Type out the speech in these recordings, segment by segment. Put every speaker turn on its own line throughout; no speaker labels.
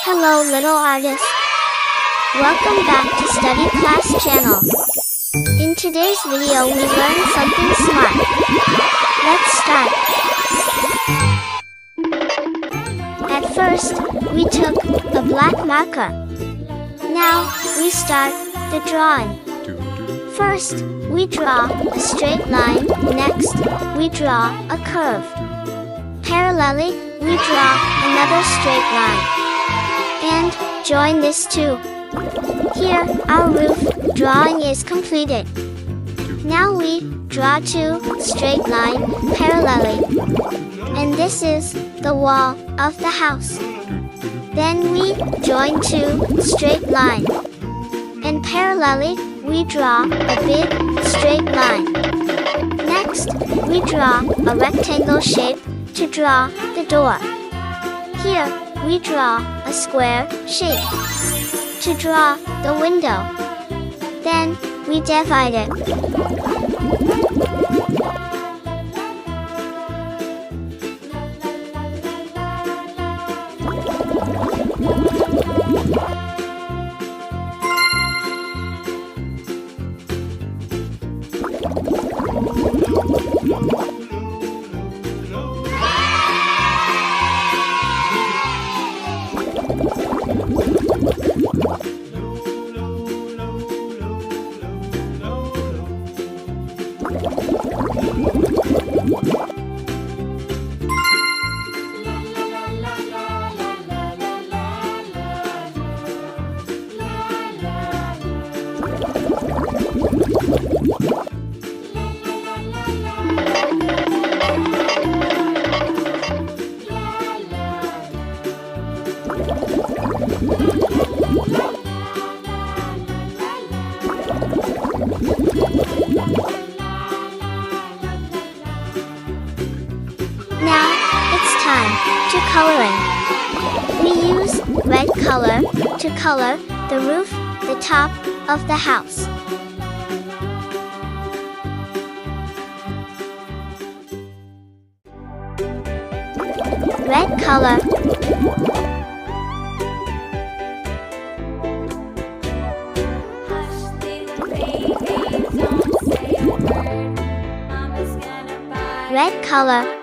Hello little artist. Welcome back to Study Class channel. In today's video we learn something smart. Let's start. At first, we took a black marker. Now, we start the drawing. First, we draw a straight line. Next, we draw a curve. Parallelly, we draw another straight line. And join this too. Here, our roof drawing is completed. Now we draw two straight lines parallelly. And this is the wall of the house. Then we join two straight lines. And parallelly, we draw a big straight line. Next, we draw a rectangle shape to draw the door. Here, we draw a square shape to draw the window. Then, we divide it. Now, it's time to coloring. We use red color to color the roof, the top of the house. Red color. Red color.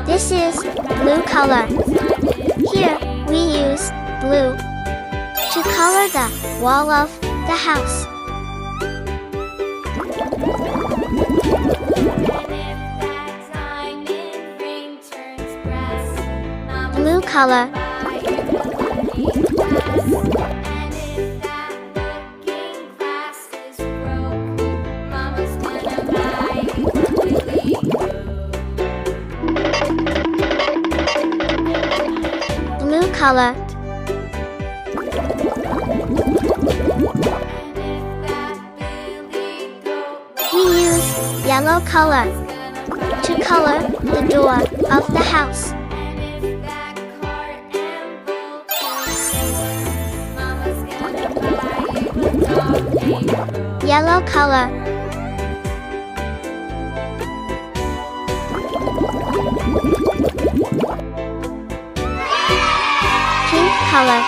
This is blue color. Here, we use blue to color the wall of the house. Blue color. Blue color. We use yellow color to color the door of the house. Yellow color. Pink color.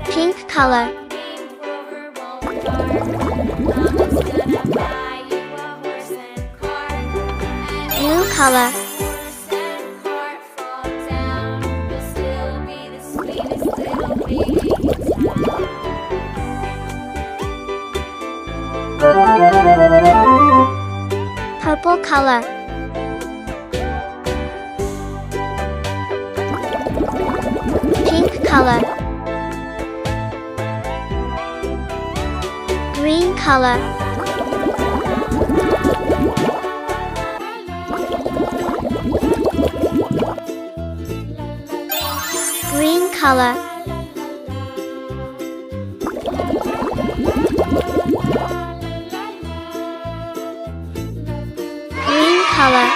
Pink color. Blue color. Purple color. Pink color. Green color. Green color. Green color.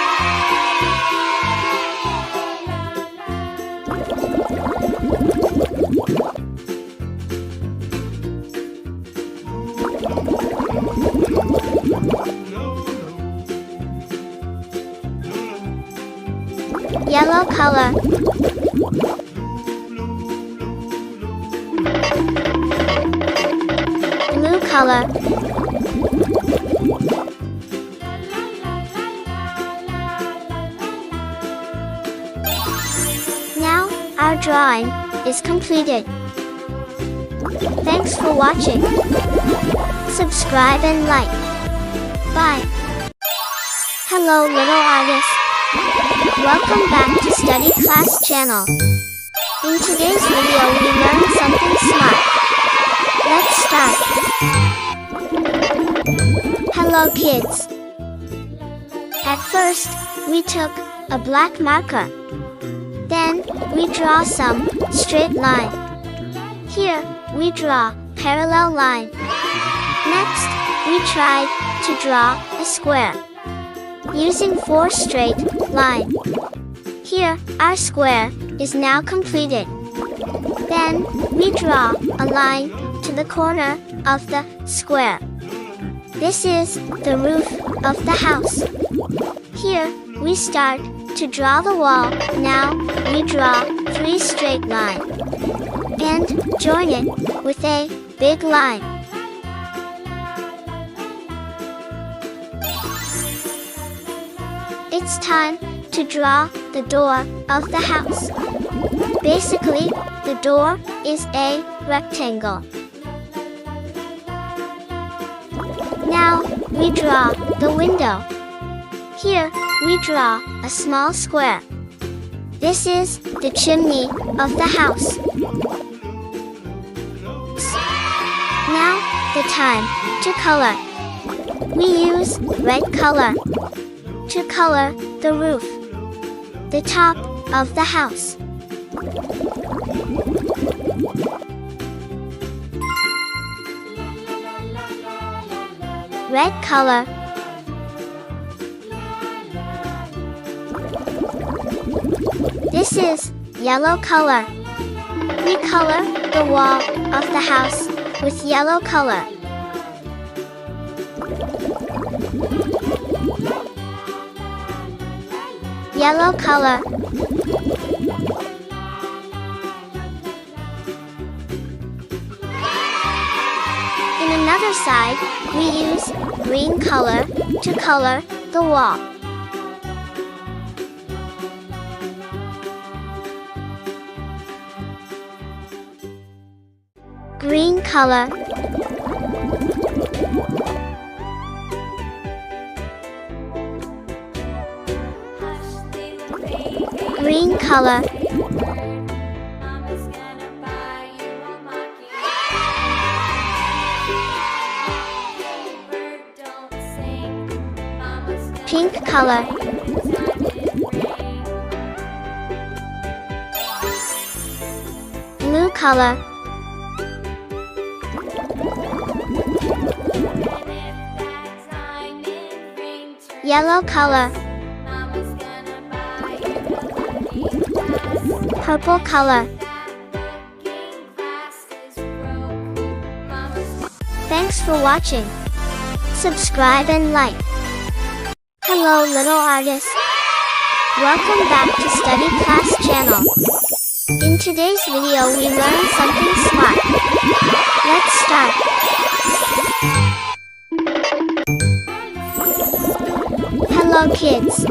Yellow color. Blue color. Now, our drawing is completed. Thanks for watching. Subscribe and like. Bye. Hello little artists. Welcome back to Study Class channel. In today's video we learn something smart. Let's start. Hello kids. At first, we took a black marker. Then, we draw some straight line. Here, we draw parallel line. Next, we tried to draw a square using 4 straight lines. Here, our square is now completed. Then, we draw a line to the corner of the square. This is the roof of the house. Here, we start to draw the wall. Now, we draw 3 straight lines and join it with a big line. It's time to draw the door of the house. Basically, the door is a rectangle. Now, we draw the window. Here, we draw a small square. This is the chimney of the house. Now, the time to color. We use red color to color the roof, the top of the house. Red color. This is yellow color. We color the wall of the house with yellow color. Yellow color. In another side, we use green color to color the wall. Green color. Green color. Pink color. Blue color. Yellow color. Purple color. Thanks for watching. Subscribe and like. Hello little artists. Welcome back to Study Class channel. In today's video we learn something smart. Let's start. Hello kids.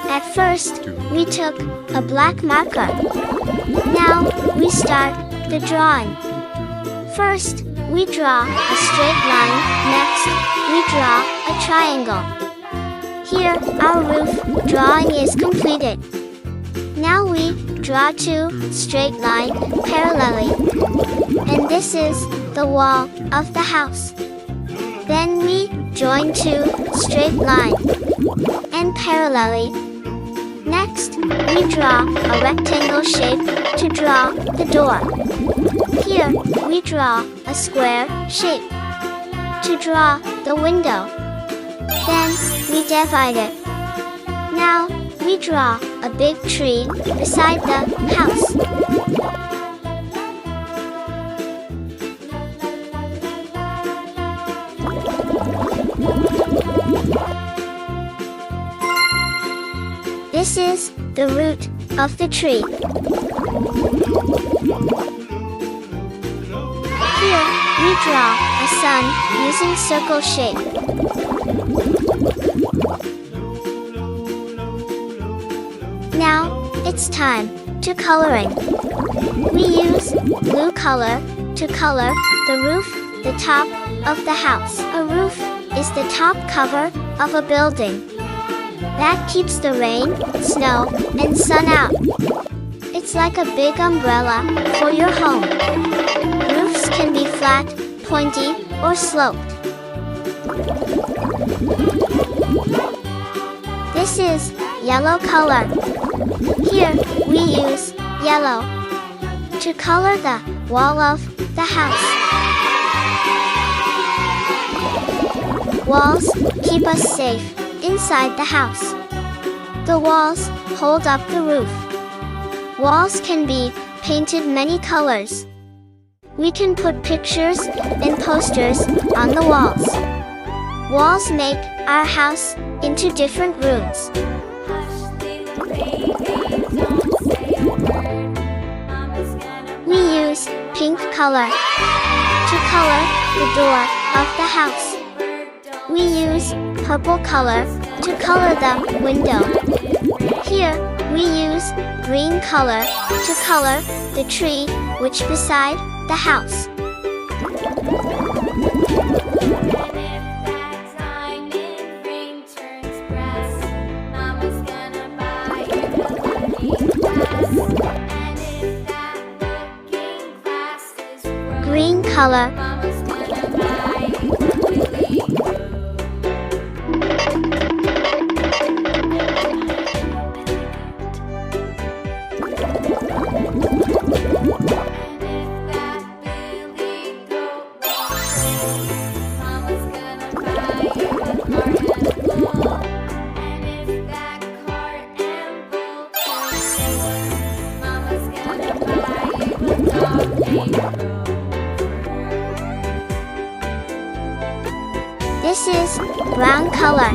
At first, we took a black marker. Now, we start the drawing. First, we draw a straight line. Next, we draw a triangle. Here, our roof drawing is completed. Now we draw 2 straight lines parallelly. And this is the wall of the house. Then we join 2 straight lines and parallelly. Next, we draw a rectangle shape to draw the door. Here, we draw a square shape to draw the window. Then, we divide it. Now, we draw a big tree beside the house. This is the root of the tree. Here, we draw a sun using circle shape. Now, it's time to coloring. We use blue color to color the roof, the top of the house. A roof is the top cover of a building. That keeps the rain, snow, and sun out. It's like a big umbrella for your home. Roofs can be flat, pointy, or sloped. This is yellow color. Here, we use yellow to color the wall of the house. Walls keep us safe inside the house. The walls hold up the roof. Walls can be painted many colors. We can put pictures and posters on the walls. Walls make our house into different rooms. We use pink color to color the door of the house. We use purple color to color the window. Here, we use green color to color the tree which beside the house. Green color. This is brown color.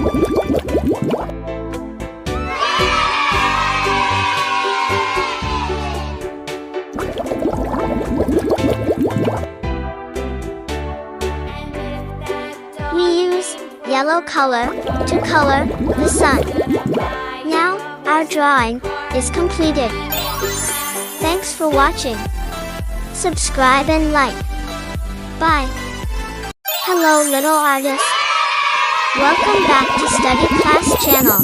We use yellow color to color the sun. Now, our drawing is completed. Thanks for watching. Subscribe and like. Bye. Hello little artist. Welcome back to Study Class channel.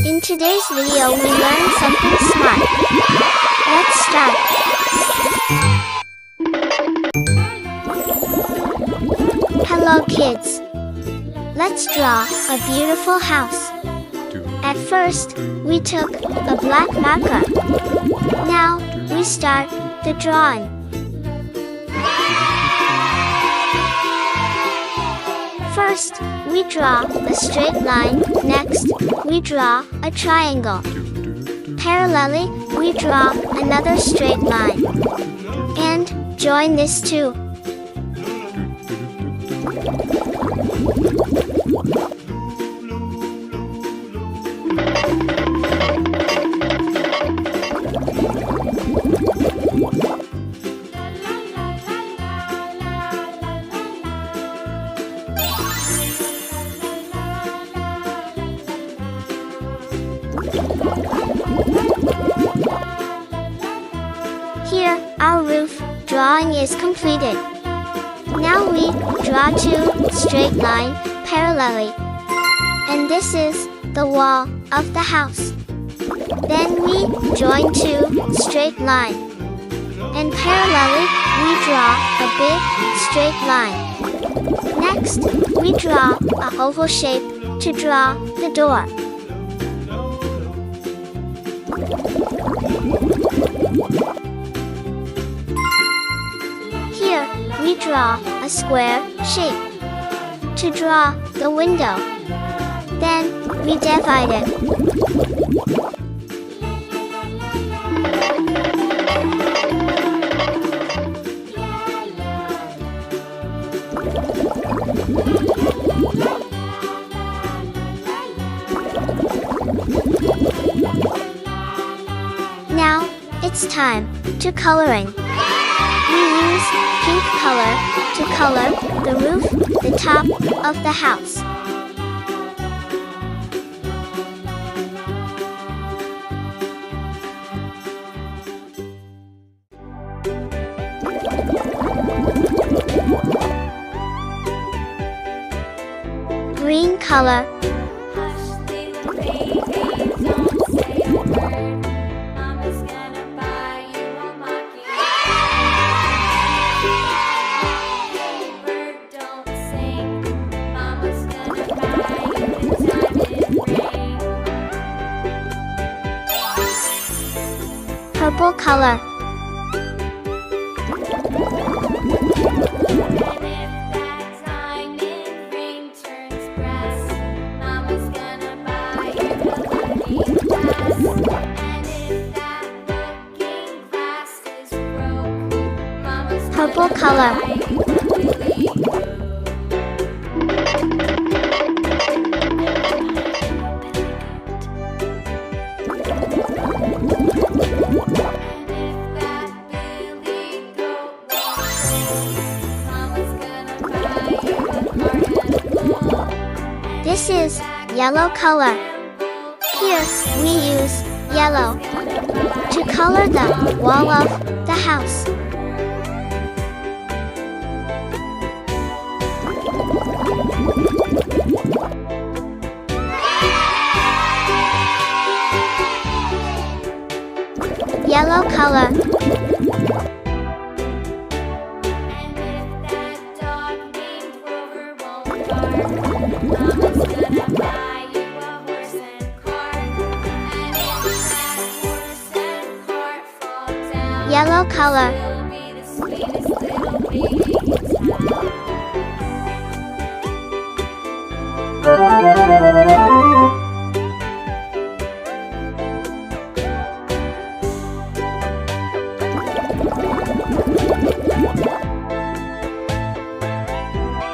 In today's video we learn something smart. Let's start. Hello kids. Let's draw a beautiful house. At first, we took a black marker. Now, we start the drawing. First, we draw a straight line. Next, we draw a triangle. Parallelly, we draw another straight line. And join this too. Here, our roof drawing is completed. Now we draw two straight lines parallelly. And this is the wall of the house. Then we join two straight lines. And parallelly, we draw a big straight line. Next, we draw an oval shape to draw the door. Here, we draw a square shape to draw the window. Then, we divide it. time to coloring. We use pink color to color the roof, the top of the house. Green color. Purple color. Purple color. This is yellow color. Here we use yellow to color the wall of the house. Yellow color. Yellow color.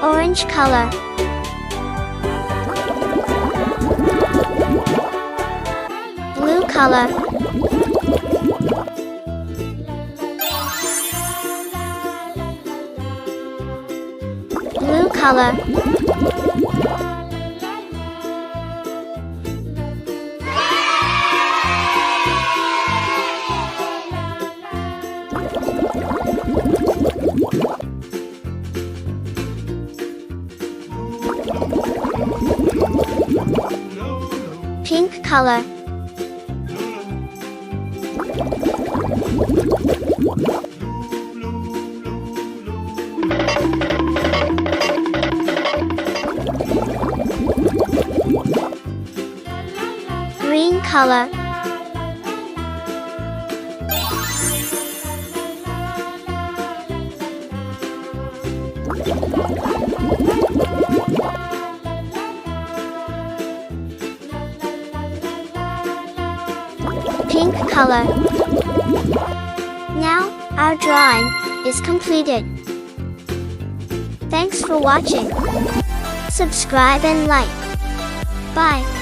Orange color. Blue color. Blue color. Pink color. Green color. Pink color. Now, our drawing is completed. Thanks for watching. Subscribe and like. Bye.